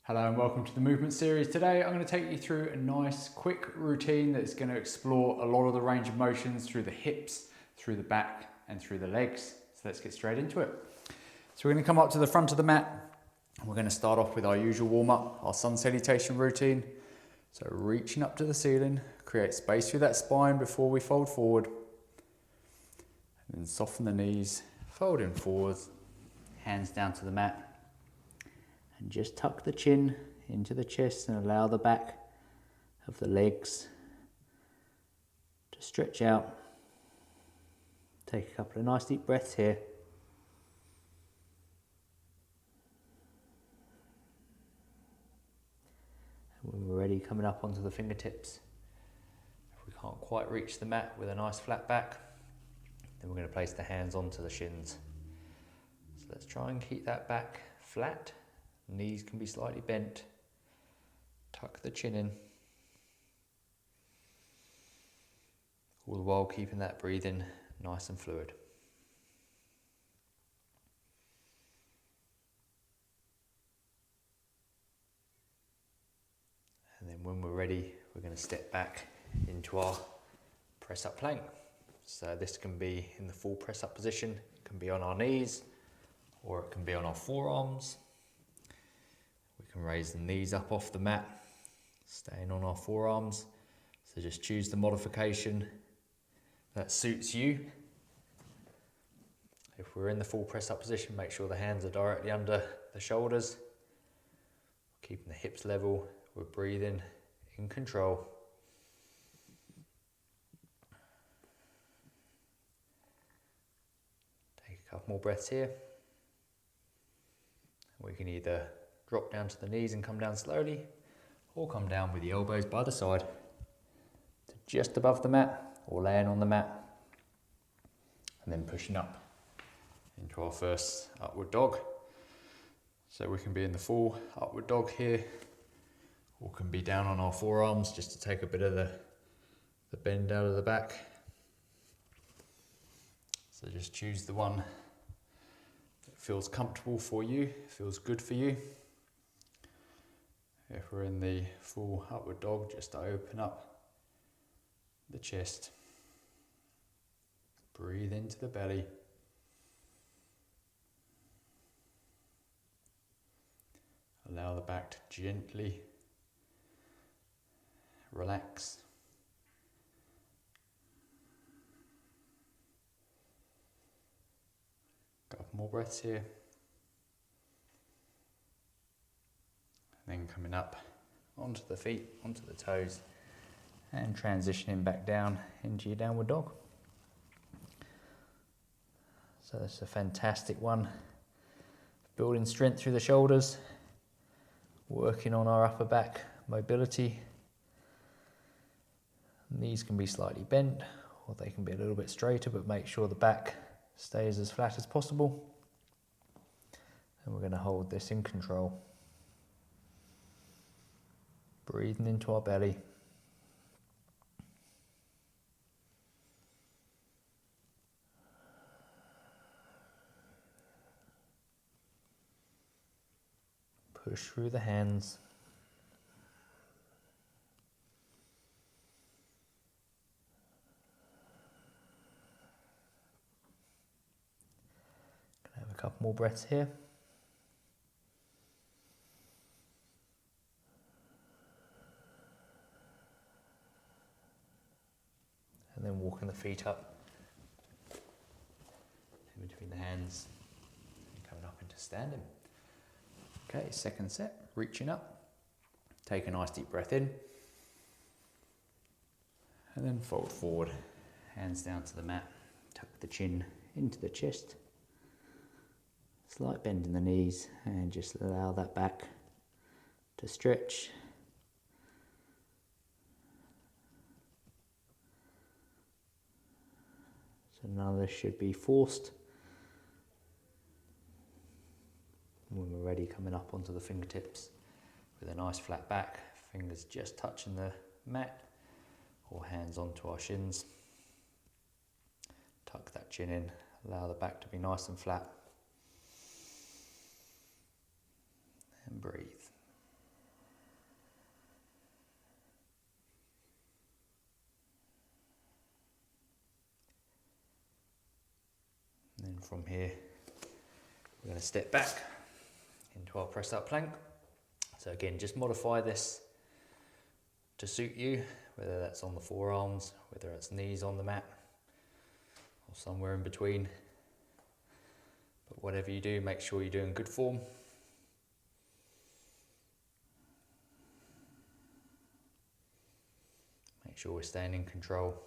Hello and welcome to the movement series. Today I'm going to take you through a nice quick routine that's going to explore a lot of the range of motions through the hips, through the back and through the legs. So let's get straight into it. So we're going to come up to the front of the mat and we're going to start off with our usual warm-up, our sun salutation routine. So reaching up to the ceiling, create space through that spine before we fold forward. And then soften the knees, folding forwards, hands down to the mat. And just tuck the chin into the chest and allow the back of the legs to stretch out. Take a couple of nice deep breaths here. And when we're ready, coming up onto the fingertips. If we can't quite reach the mat with a nice flat back, then we're going to place the hands onto the shins. So let's try and keep that back flat. Knees can be slightly bent. Tuck the chin in. All the while keeping that breathing nice and fluid. And then when we're ready, we're going to step back into our press up plank. So this can be in the full press up position, it can be on our knees, or it can be on our forearms. We can raise the knees up off the mat, staying on our forearms. So just choose the modification that suits you. If we're in the full press up position, make sure the hands are directly under the shoulders. Keeping the hips level, we're breathing in control. Take a couple more breaths here. We can either drop down to the knees and come down slowly, or come down with the elbows by the side to just above the mat, or laying on the mat, and then pushing up into our first upward dog. So we can be in the full upward dog here, or can be down on our forearms just to take a bit of the bend out of the back. So just choose the one that feels comfortable for you, feels good for you. If we're in the full upward dog, just to open up the chest. Breathe into the belly. Allow the back to gently relax. Couple more breaths here. And then coming up onto the feet, onto the toes, and transitioning back down into your downward dog. So that's a fantastic one. Building strength through the shoulders, working on our upper back mobility. Knees can be slightly bent, or they can be a little bit straighter, but make sure the back stays as flat as possible. And we're going to hold this in control. Breathing into our belly. Push through the hands. Gonna have a couple more breaths here. And then walking the feet up in between the hands and coming up into standing. Okay, second set, reaching up. Take a nice deep breath in. And then fold forward, hands down to the mat. Tuck the chin into the chest. Slight bend in the knees and just allow that back to stretch. So none of this should be forced. When we're ready, coming up onto the fingertips with a nice flat back, fingers just touching the mat, or hands onto our shins. Tuck that chin in, allow the back to be nice and flat. And breathe. from here, we're going to step back into our press up plank. So again, just modify this to suit you, whether that's on the forearms, whether it's knees on the mat, or somewhere in between. But whatever you do, make sure you're doing good form. Make sure we're staying in control.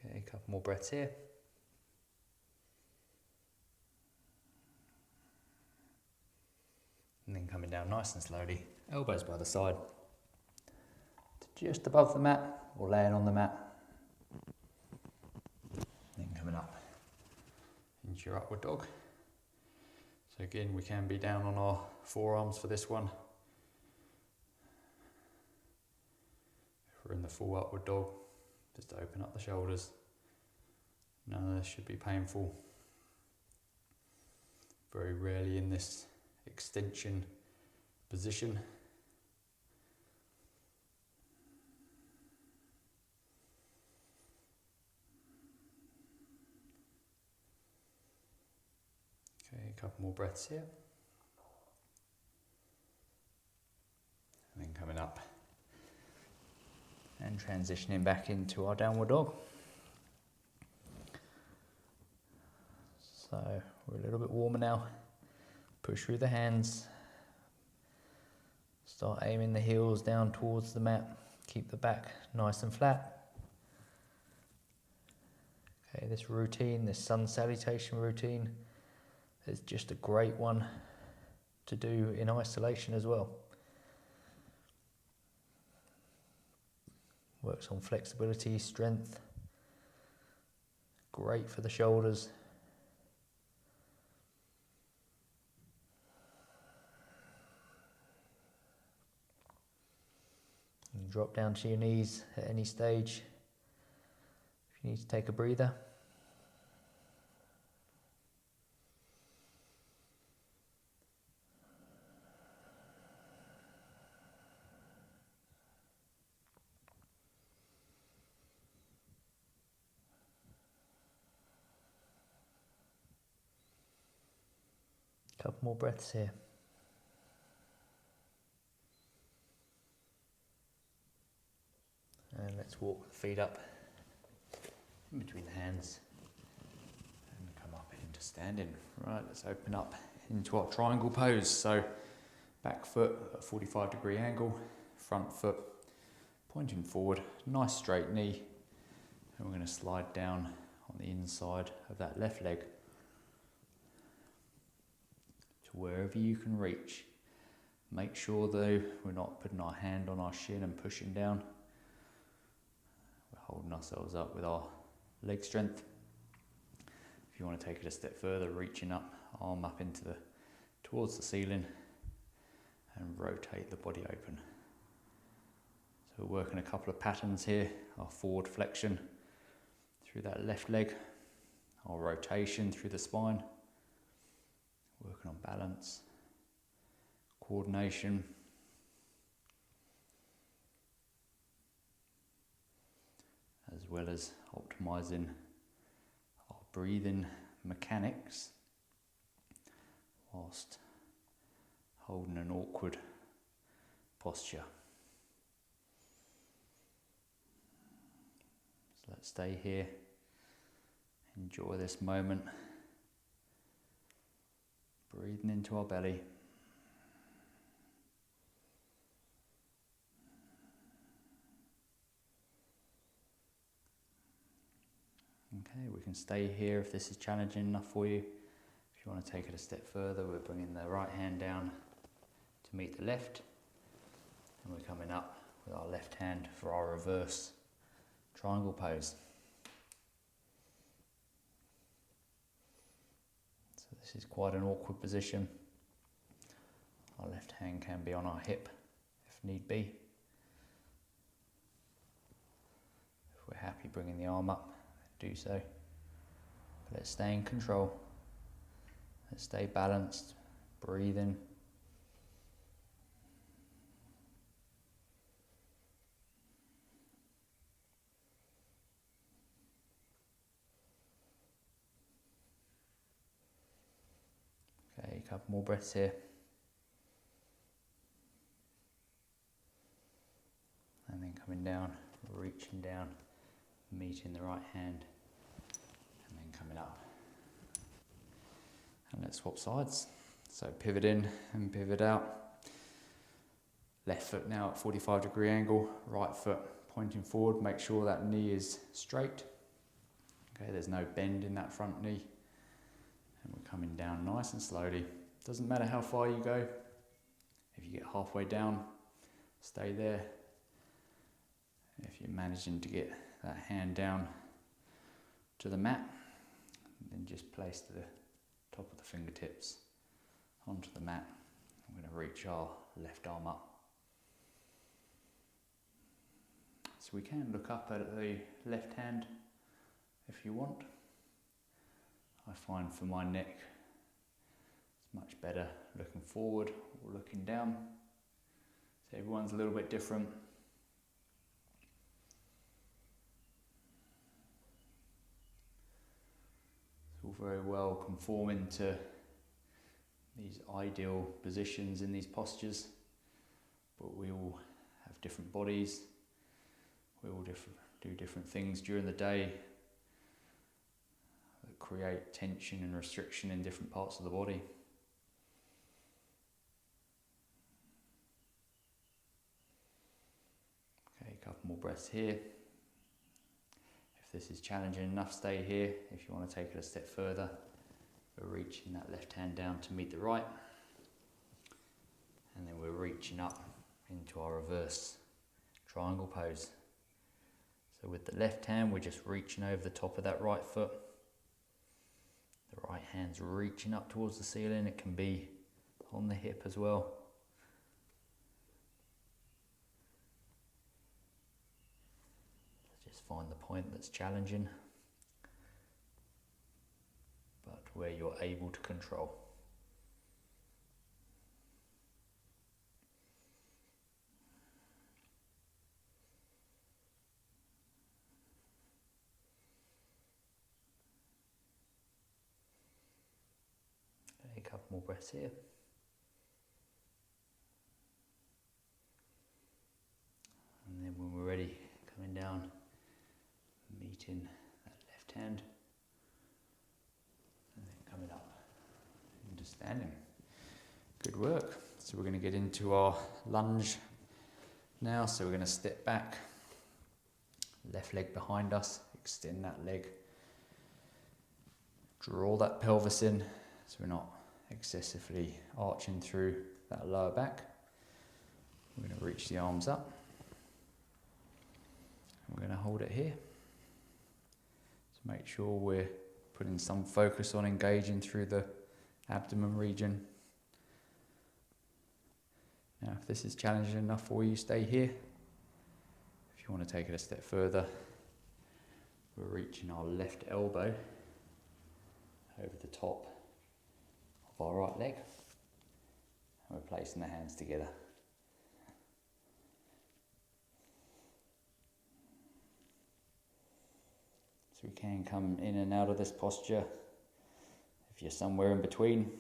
Okay, a couple more breaths here. And then coming down nice and slowly, elbows by the side, to just above the mat or laying on the mat. Then coming up into your upward dog. So again, we can be down on our forearms for this one. If we're in the full upward dog, just open up the shoulders. None of this should be painful. Very rarely in this extension position. Okay, a couple more breaths here. And then coming up and transitioning back into our downward dog. So we're a little bit warmer now. Push through the hands. Start aiming the heels down towards the mat. Keep the back nice and flat. Okay, this routine, this sun salutation routine, is just a great one to do in isolation as well. Works on flexibility, strength. Great for the shoulders. You can drop down to your knees at any stage if you need to take a breather. Couple more breaths here. And let's walk the feet up in between the hands and come up into standing. Right, let's open up into our triangle pose. So back foot at a 45-degree angle, front foot pointing forward, nice straight knee, and we're going to slide down on the inside of that left leg to wherever you can reach. Make sure though we're not putting our hand on our shin and pushing down. We're holding ourselves up with our leg strength. If you want to take it a step further, reaching up, arm up towards the ceiling and rotate the body open. So we're working a couple of patterns here, our forward flexion through that left leg, our rotation through the spine, working on balance, coordination, as well as optimizing our breathing mechanics whilst holding an awkward posture. So let's stay here, enjoy this moment, breathing into our belly. Okay, we can stay here if this is challenging enough for you. If you want to take it a step further, we're bringing the right hand down to meet the left, and we're coming up with our left hand for our reverse triangle pose. So this is quite an awkward position. Our left hand can be on our hip if need be. If we're happy bringing the arm up, do so. But let's stay in control. Let's stay balanced, breathing. a couple more breaths here. And then coming down, reaching down, meeting the right hand, and then coming up. And let's swap sides. So pivot in and pivot out. Left foot now at 45-degree angle, right foot pointing forward. Make sure that knee is straight. Okay, there's no bend in that front knee. And we're coming down nice and slowly. Doesn't matter how far you go. If you get halfway down, stay there. If you're managing to get that hand down to the mat, then just place the top of the fingertips onto the mat. I'm going to reach our left arm up. So we can look up at the left hand if you want. I find for my neck it's much better looking forward or looking down. So everyone's a little bit different. It's all very well conforming to these ideal positions in these postures, but we all have different bodies. We all do different things during the day that create tension and restriction in different parts of the body. Okay, a couple more breaths here. If this is challenging enough, stay here. If you want to take it a step further, we're reaching that left hand down to meet the right. And then we're reaching up into our reverse triangle pose. So with the left hand, we're just reaching over the top of that right foot. The right hand's reaching up towards the ceiling. It can be on the hip as well. Just find the point that's challenging, but where you're able to control. A couple more breaths here. And then when we're ready, coming down, meeting that left hand, and then coming up into standing. Good work. So we're going to get into our lunge now. So we're going to step back, left leg behind us, extend that leg, draw that pelvis in so we're not excessively arching through that lower back. We're going to reach the arms up. And we're going to hold it here. So make sure we're putting some focus on engaging through the abdomen region. Now, if this is challenging enough for you, stay here. If you want to take it a step further, we're reaching our left elbow over the top of our right leg, and we're placing the hands together. So we can come in and out of this posture if you're somewhere in between.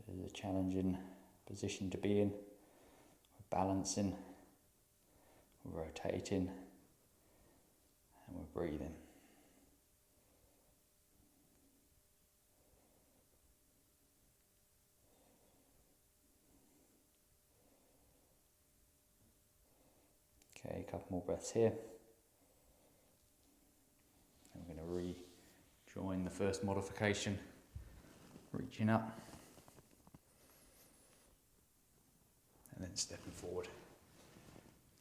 It is a challenging position to be in. We're balancing, we're rotating, and we're breathing. Okay, a couple more breaths here. And we're going to rejoin the first modification, reaching up and then stepping forward.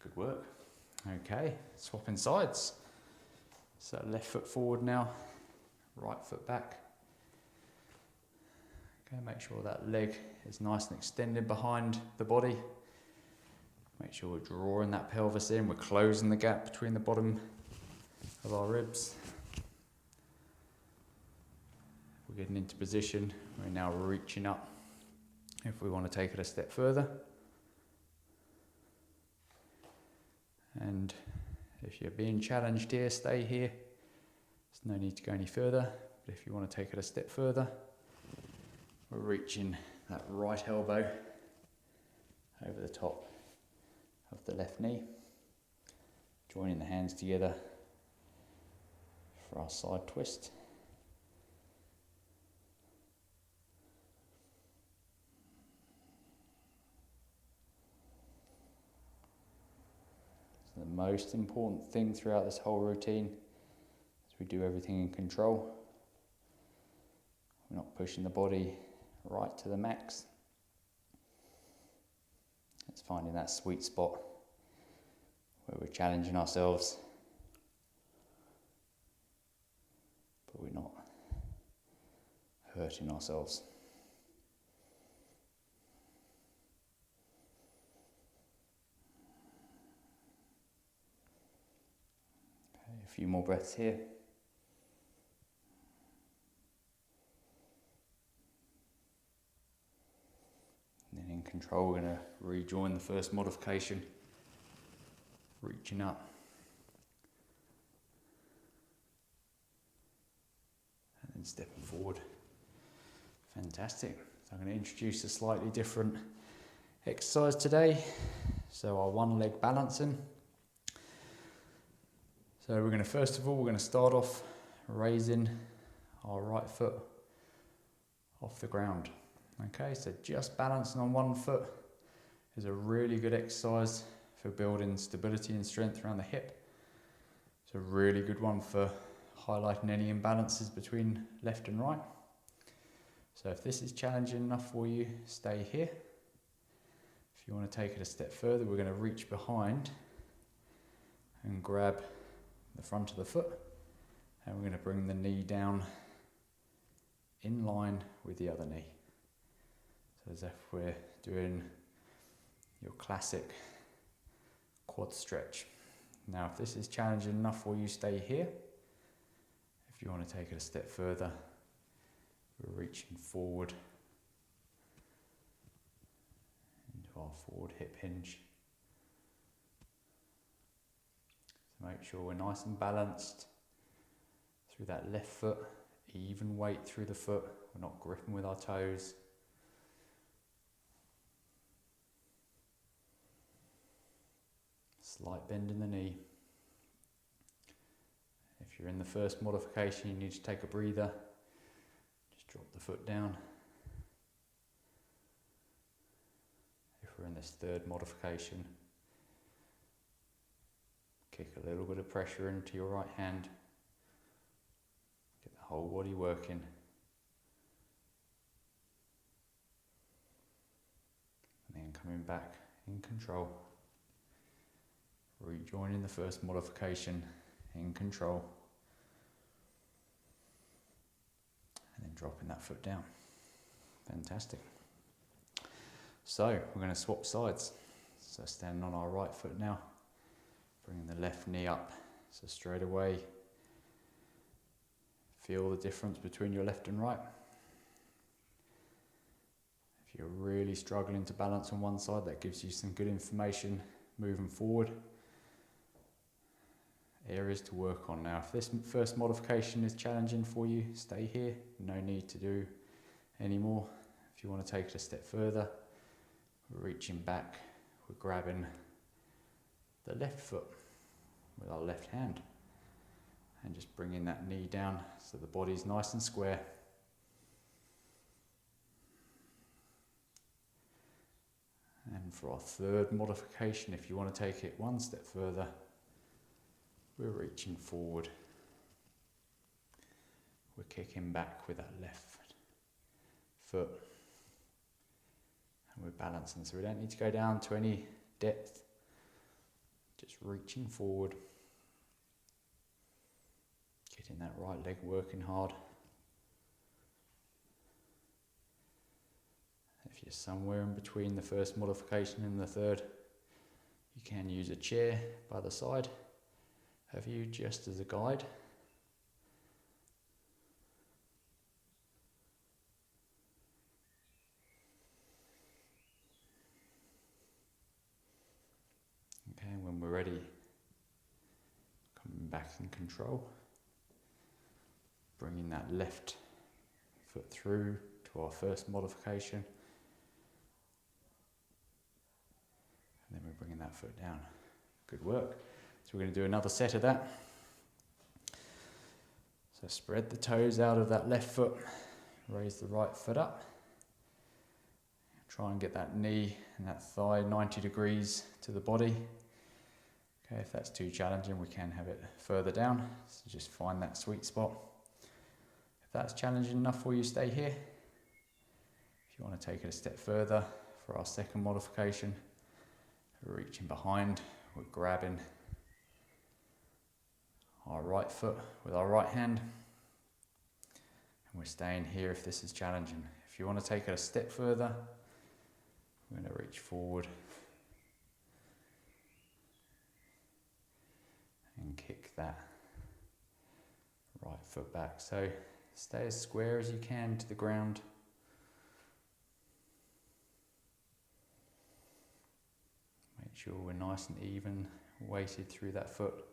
Good work. Okay, swapping sides. So left foot forward now, right foot back. Okay, make sure that leg is nice and extended behind the body. Make sure we're drawing that pelvis in, we're closing the gap between the bottom of our ribs. We're getting into position, we're now reaching up if we want to take it a step further. And if you're being challenged here, stay here. There's no need to go any further, but if you want to take it a step further, we're reaching that right elbow over the top of the left knee, joining the hands together for our side twist. So the most important thing throughout this whole routine is we do everything in control. We're not pushing the body right to the max. It's finding that sweet spot where we're challenging ourselves, but we're not hurting ourselves. Okay, a few more breaths here. And then in control, we're going to rejoin the first modification, reaching up. And then stepping forward. Fantastic. So I'm going to introduce a slightly different exercise today. So our one leg balancing. So we're going to, first of all, we're going to start off raising our right foot off the ground. Okay, so just balancing on one foot is a really good exercise for building stability and strength around the hip. It's a really good one for highlighting any imbalances between left and right. So if this is challenging enough for you, stay here. If you want to take it a step further, we're going to reach behind and grab the front of the foot, and we're going to bring the knee down in line with the other knee. So as if we're doing your classic quad stretch. Now if this is challenging enough for you, stay here. If you want to take it a step further, we're reaching forward into our forward hip hinge. So make sure we're nice and balanced through that left foot, even weight through the foot, we're not gripping with our toes. Slight bend in the knee. If you're in the first modification, you need to take a breather. Just drop the foot down. If we're in this third modification, kick a little bit of pressure into your right hand. Get the whole body working. And then coming back in control. Rejoining the first modification in control. And then dropping that foot down. Fantastic. So we're going to swap sides. So standing on our right foot now. Bringing the left knee up. So straight away, feel the difference between your left and right. If you're really struggling to balance on one side, that gives you some good information moving forward. Areas to work on. Now if this first modification is challenging for you, stay here, no need to do any more. If you want to take it a step further, we're reaching back, we're grabbing the left foot with our left hand and just bringing that knee down so the body's nice and square. And for our third modification, if you want to take it one step further, we're reaching forward. We're kicking back with that left foot. And we're balancing, so we don't need to go down to any depth. Just reaching forward. Getting that right leg working hard. If you're somewhere in between the first modification and the third, you can use a chair by the side of you just as a guide. Okay, when we're ready, coming back in control. bringing that left foot through to our first modification. And then we're bringing that foot down. Good work. So we're going to do another set of that. So spread the toes out of that left foot, raise the right foot up. Try and get that knee and that thigh 90 degrees to the body. Okay, if that's too challenging, we can have it further down. So just find that sweet spot. If that's challenging enough for you, stay here. If you want to take it a step further for our second modification, we're reaching behind, we're grabbing our right foot with our right hand, and we're staying here if this is challenging. If you want to take it a step further, we're going to reach forward and kick that right foot back. So stay as square as you can to the ground. Make sure we're nice and even weighted through that foot.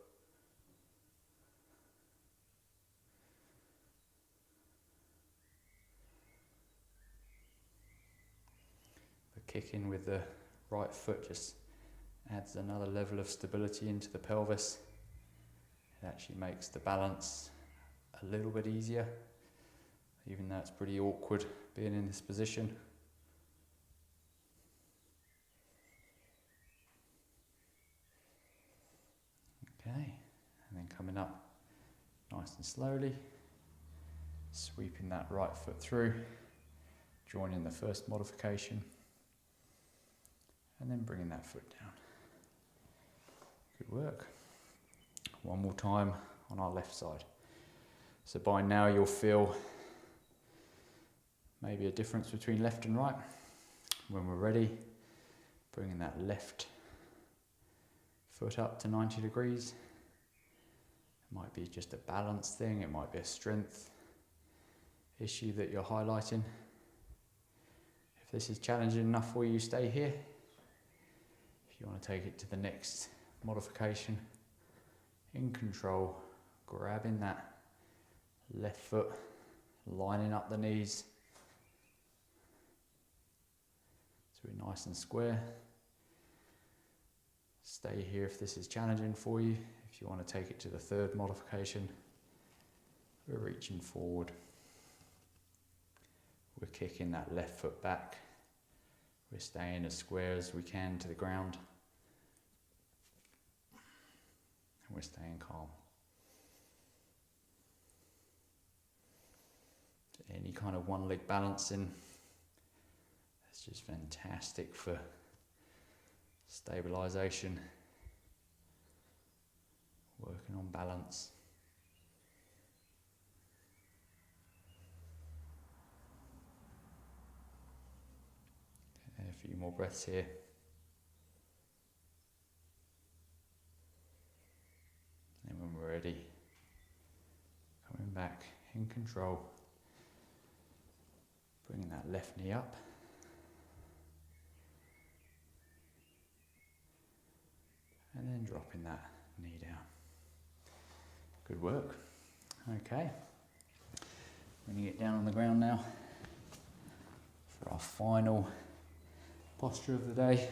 Kicking with the right foot just adds another level of stability into the pelvis. It actually makes the balance a little bit easier, even though it's pretty awkward being in this position. Okay, and then coming up nice and slowly, sweeping that right foot through, joining the first modification, and then bringing that foot down. Good work. One more time on our left side. So by now you'll feel maybe a difference between left and right. When we're ready, bringing that left foot up to 90 degrees. It might be just a balance thing, it might be a strength issue that you're highlighting. If this is challenging enough for you, stay here. If you want to take it to the next modification, in control, grabbing that left foot, lining up the knees so we're nice and square. Stay here if this is challenging for you. If you want to take it to the third modification, we're reaching forward. We're kicking that left foot back. We're staying as square as we can to the ground. And we're staying calm. Any kind of one leg balancing, it's just fantastic for stabilization, working on balance. A few more breaths here. And when we're ready, coming back in control, bringing that left knee up. And then dropping that knee down. Good work. Okay. We're going to get down on the ground now for our final posture of the day,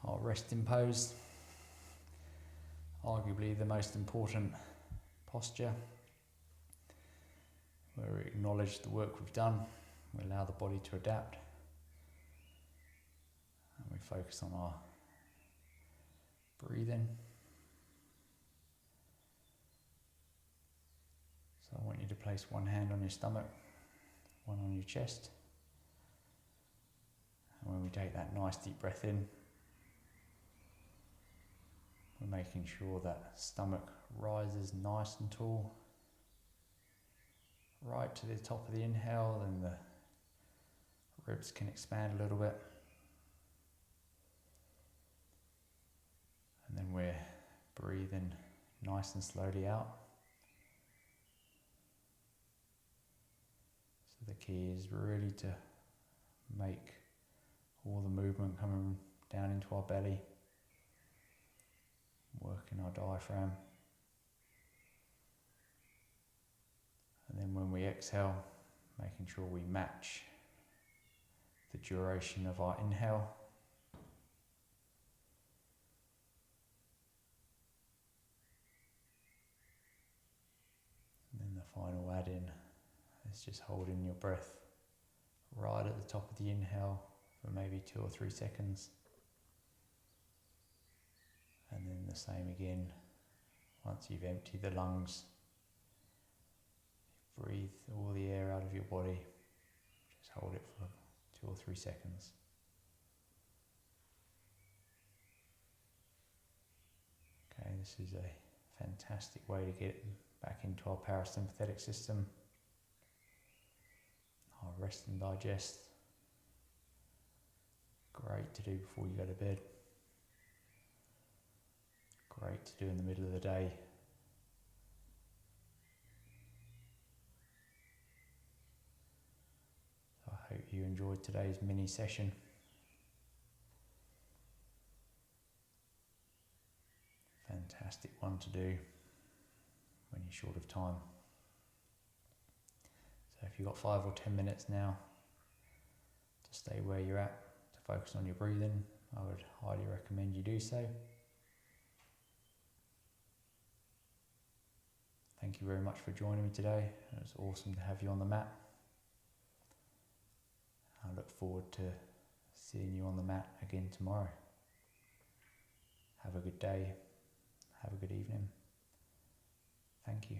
our resting pose, arguably the most important posture, where we acknowledge the work we've done, we allow the body to adapt, and we focus on our breathing. So I want you to place one hand on your stomach, one on your chest. And when we take that nice deep breath in, we're making sure that stomach rises nice and tall, right to the top of the inhale, and the ribs can expand a little bit. And then we're breathing nice and slowly out. So the key is really to make all the movement coming down into our belly, working our diaphragm. And then when we exhale, making sure we match the duration of our inhale. And then the final add-in is just holding your breath right at the top of the inhale for maybe 2 or 3 seconds. And then the same again, once you've emptied the lungs, breathe all the air out of your body, just hold it for 2 or 3 seconds. Okay, this is a fantastic way to get back into our parasympathetic system, our rest and digest. Great to do before you go to bed. Great to do in the middle of the day. So I hope you enjoyed today's mini session. Fantastic one to do when you're short of time. So if you've got 5 or 10 minutes now to stay where you're at, to focus on your breathing, I would highly recommend you do so. Thank you very much for joining me today. It was awesome to have you on the mat. I look forward to seeing you on the mat again tomorrow. Have a good day. Have a good evening. Thank you.